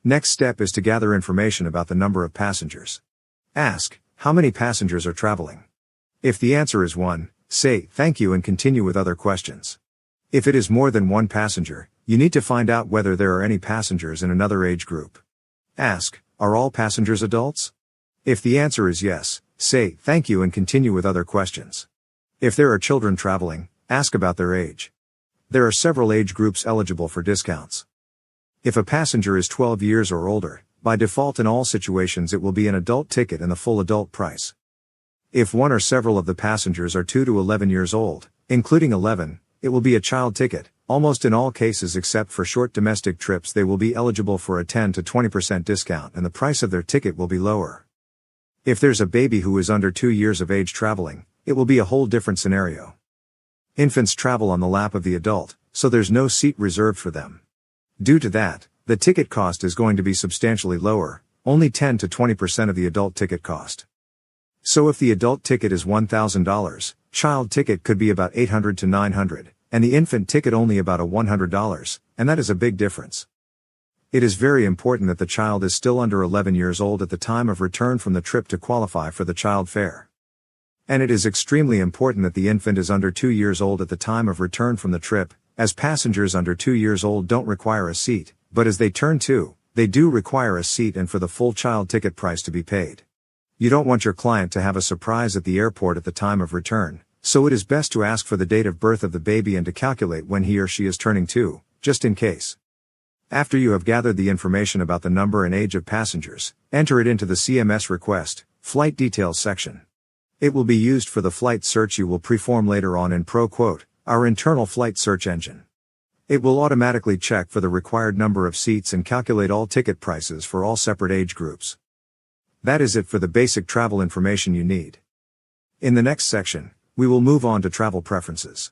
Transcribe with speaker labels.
Speaker 1: Next step is to gather information about the number of passengers. Ask, how many passengers are traveling? If the answer is 1, say, thank you and continue with other questions. If it is more than 1 passenger, you need to find out whether there are any passengers in another age group. Ask, are all passengers adults? If the answer is yes, say, thank you and continue with other questions. If there are children traveling, ask about their age. There are several age groups eligible for discounts. If a passenger is 12 years or older, by default in all situations it will be an adult ticket and the full adult price. If one or several of the passengers are 2 to 11 years old, including 11, it will be a child ticket. Almost in all cases except for short domestic trips they will be eligible for a 10 to 20% discount and the price of their ticket will be lower. If there's a baby who is under 2 years of age traveling, it will be a whole different scenario. Infants travel on the lap of the adult, so there's no seat reserved for them. Due to that, the ticket cost is going to be substantially lower, only 10 to 20% of the adult ticket cost. So if the adult ticket is $1,000, child ticket could be about $800 to $900, and the infant ticket only about $100, and that is a big difference. It is very important that the child is still under 11 years old at the time of return from the trip to qualify for the child fare. And it is extremely important that the infant is under 2 years old at the time of return from the trip, as passengers under 2 years old don't require a seat, but as they turn 2, they do require a seat and for the full child ticket price to be paid. You don't want your client to have a surprise at the airport at the time of return, so it is best to ask for the date of birth of the baby and to calculate when he or she is turning 2, just in case. After you have gathered the information about the number and age of passengers, enter it into the CMS request, flight details section. It will be used for the flight search you will perform later on in ProQuote, our internal flight search engine. It will automatically check for the required number of seats and calculate all ticket prices for all separate age groups. That is it for the basic travel information you need. In the next section, we will move on to travel preferences.